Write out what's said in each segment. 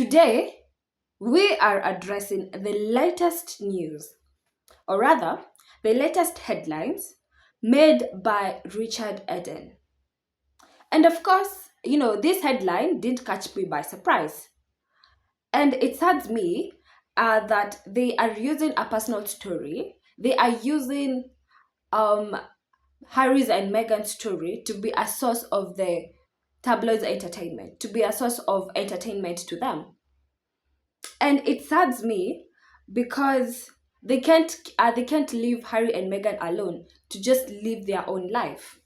Today, we are addressing the latest news, or rather, the latest headlines made by Richard Eden. And of course, this headline didn't catch me by surprise. And it sads me that they are using a personal story. They are using um, Harry's and Meghan's story to be a source of the tabloids entertainment, to be a source of entertainment to them. And it sads me because they can't leave Harry and Meghan alone to just live their own life.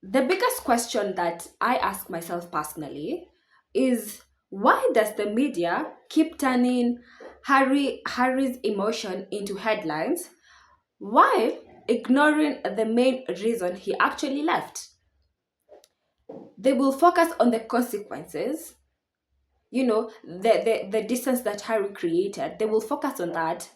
The biggest question that I ask myself personally is, why does the media keep turning Harry's emotion into headlines while ignoring the main reason he actually left? They will focus on the consequences, the distance that Harry created. They will focus on that,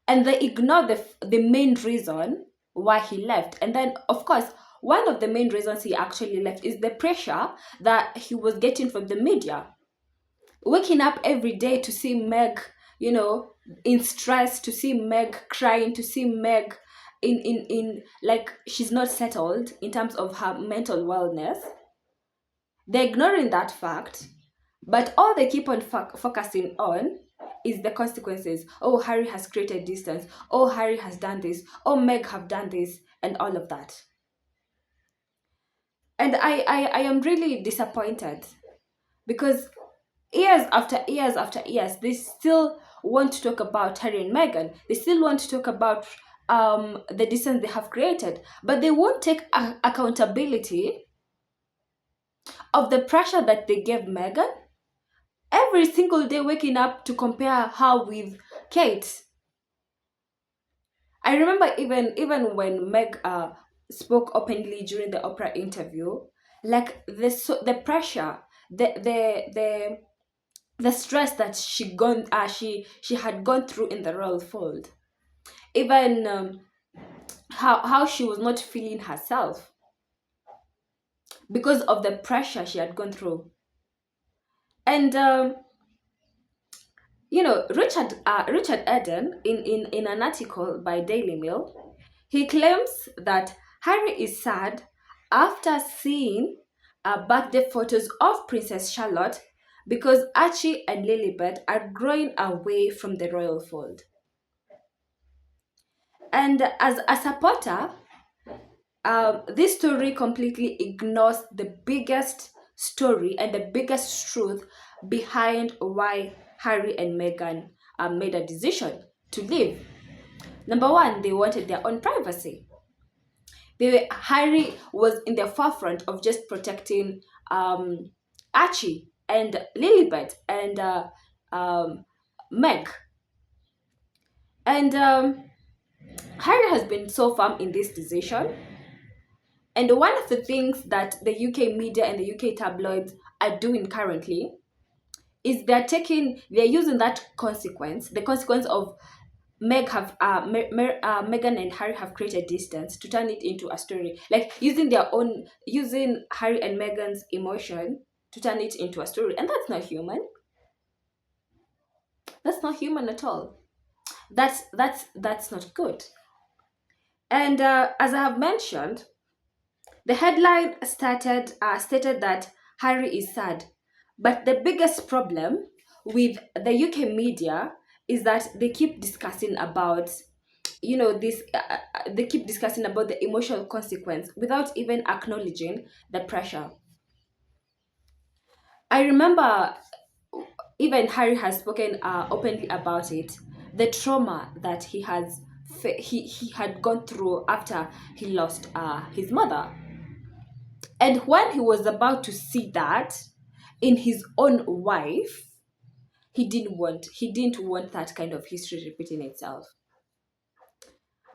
and they ignore the main reason why he left. And then, of course, one of the main reasons he actually left is the pressure that he was getting from the media. Waking up every day to see Meg, in stress, to see Meg crying, to see Meg in like she's not settled in terms of her mental wellness. They're ignoring that fact, but all they keep on focusing on is the consequences. Oh, Harry has created distance. Oh, Harry has done this. Oh, Meg have done this, and all of that. And I am really disappointed because years after years after years, they still want to talk about Harry and Meghan. They still want to talk about the distance they have created, but they won't take accountability of the pressure that they gave Meghan every single day, waking up to compare her with Kate. I remember even when Meg spoke openly during the Oprah interview, like the pressure, the stress that she had gone through in the royal fold, even how she was not feeling herself because of the pressure she had gone through. And Richard Eden, in an article by Daily Mail, he claims that Harry is sad after seeing birthday photos of Princess Charlotte because Archie and Lilibet are growing away from the royal fold. And as a supporter, this story completely ignores the biggest story and the biggest truth behind why Harry and Meghan made a decision to leave. Number one, they wanted their own privacy. Harry was in the forefront of just protecting Archie and Lilibet and Meg. And Harry has been so firm in this decision. And one of the things that the UK media and the UK tabloids are doing currently is they're using that consequence, the consequence of Meghan and Harry have created distance, to turn it into a story, like using Harry and Meghan's emotion to turn it into a story, and that's not human. That's not human at all. That's not good. And as I have mentioned, the headline stated that Harry is sad, but the biggest problem with the UK media is that they keep discussing about this they keep discussing about the emotional consequence without even acknowledging the pressure. I remember even Harry has spoken openly about it, the trauma that he had gone through after he lost his mother. And when he was about to see that in his own wife, he didn't want that kind of history repeating itself,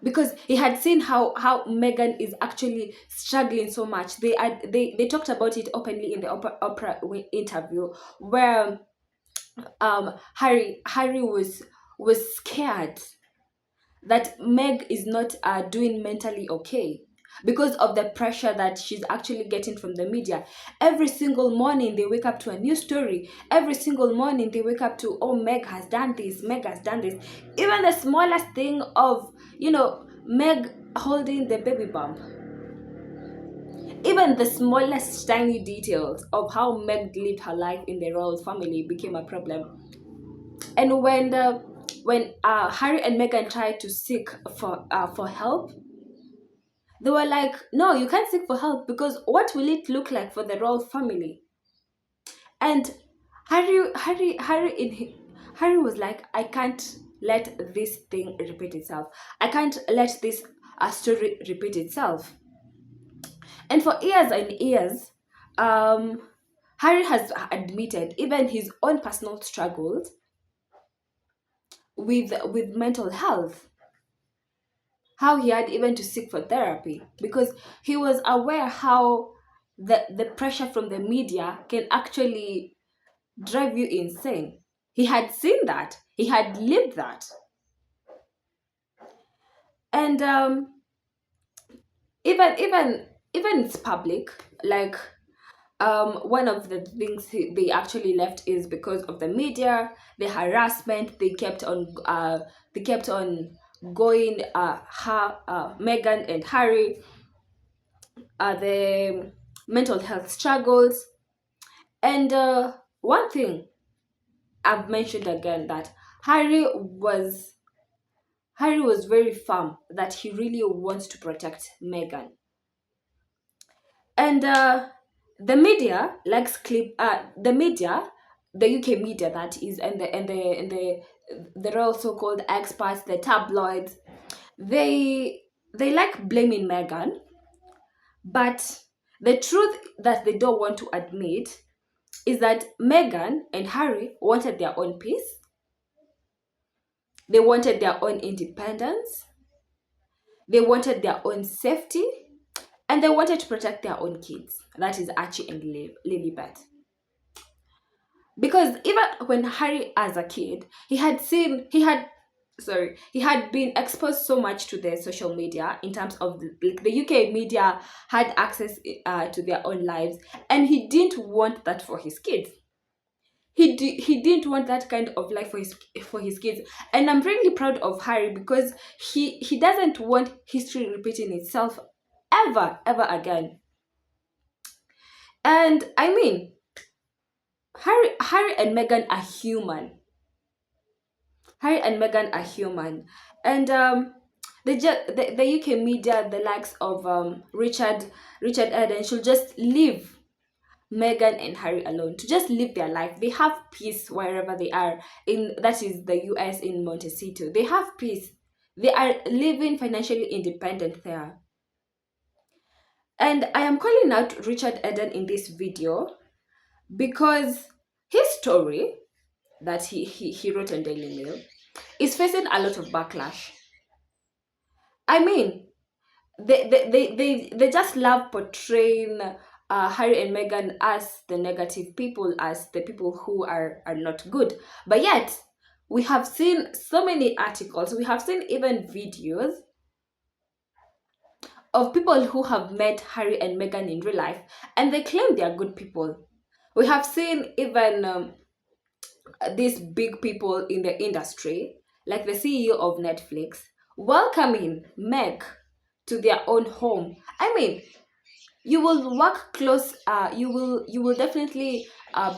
because he had seen how Meghan is actually struggling so much. They talked about it openly in the Oprah interview, where Harry was scared that Meg is not doing mentally okay. because of the pressure that she's actually getting from the media. Every single morning they wake up to a new story. Every single morning they wake up to, oh, Meg has done this, Meg has done this. Even the smallest thing of, Meg holding the baby bump. Even the smallest tiny details of how Meg lived her life in the royal family became a problem. And when Harry and Meghan tried to seek for help, they were like, no, you can't seek for help because what will it look like for the royal family? And Harry was like, I can't let this thing repeat itself. I can't let this story repeat itself. And for years and years, Harry has admitted even his own personal struggles with mental health, how he had even to seek for therapy because he was aware how the pressure from the media can actually drive you insane. He had seen that, he had lived that. And even it's public, like one of the things they actually left is because of the media, the harassment. They kept on going, Meghan and Harry, the mental health struggles. And one thing I've mentioned again, that Harry was Harry was very firm that he really wants to protect Meghan. And the media likes the media, the UK media, that is, and the royal so-called experts, the tabloids, they like blaming Meghan, but the truth that they don't want to admit is that Meghan and Harry wanted their own peace, they wanted their own independence, they wanted their own safety, and they wanted to protect their own kids. That is Archie and Lilibet. Because even when Harry, as a kid, he had been exposed so much to the social media, in terms of the UK media had access to their own lives, and he didn't want that for his kids. He didn't want that kind of life for his kids. And I'm really proud of Harry because he doesn't want history repeating itself ever again. And I mean, Harry and Meghan are human. Harry and Meghan are human. And the UK media, the likes of Richard Eden, should just leave Meghan and Harry alone to just live their life. They have peace wherever they are, in that is the US, in Montecito. They have peace. They are living financially independent there. And I am calling out Richard Eden in this video because his story that he wrote on Daily Mail is facing a lot of backlash. I mean, they just love portraying Harry and Meghan as the negative people, as the people who are not good. But yet, we have seen so many articles, we have seen even videos of people who have met Harry and Meghan in real life, and they claim they are good people. We have seen even these big people in the industry, like the CEO of Netflix, welcoming Meg to their own home. I mean, you will work close. You will definitely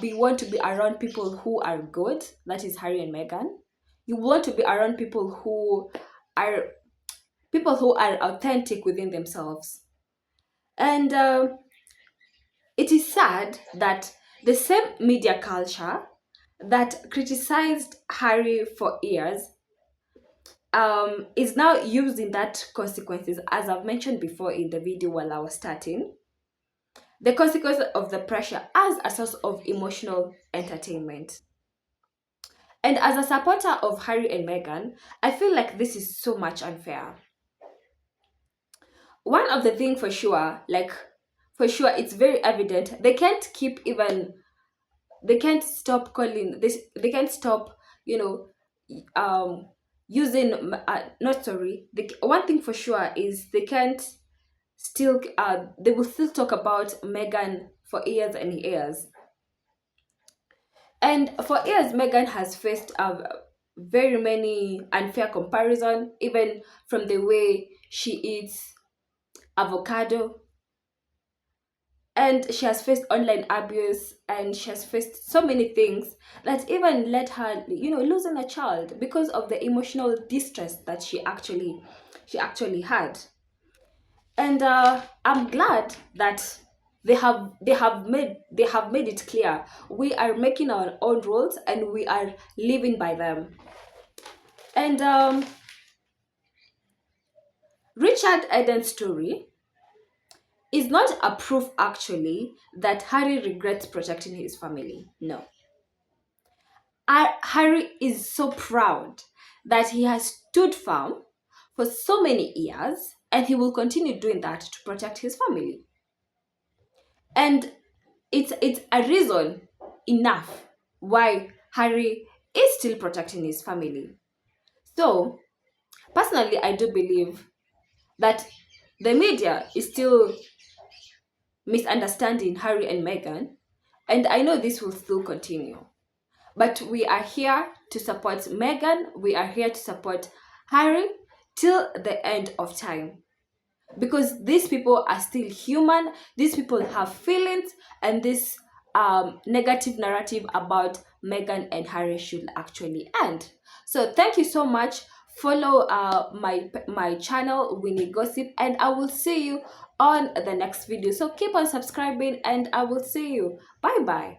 be want to be around people who are good. That is Harry and Meghan. You want to be around are people who are authentic within themselves. And it is sad that the same media culture that criticized Harry for years is now using that consequences, as I've mentioned before in the video while I was starting, the consequences of the pressure as a source of emotional entertainment. And as a supporter of Harry and Meghan, I feel like this is so much unfair. One of the things for sure, it's very evident they can't keep even they can't stop calling this they can't stop you know using not sorry the one thing for sure is they can't still they will still talk about Meghan for years and years. And for years, Meghan has faced very many unfair comparison, even from the way she eats avocado, and she has faced online abuse, and she has faced so many things that even led her, losing a child because of the emotional distress that she actually had. And I'm glad that they have made it clear we are making our own rules and we are living by them. And Richard Eden's story is not a proof actually that Harry regrets protecting his family. No. Harry is so proud that he has stood firm for so many years, and he will continue doing that to protect his family. And it's a reason enough why Harry is still protecting his family. So personally, I do believe that the media is still misunderstanding Harry and Meghan, and I know this will still continue. But we are here to support Meghan, we are here to support Harry till the end of time. Because these people are still human, these people have feelings, and this negative narrative about Meghan and Harry should actually end. So thank you so much. Follow my channel Winnie Gossip, and I will see you on the next video. So keep on subscribing, and I will see you. Bye bye.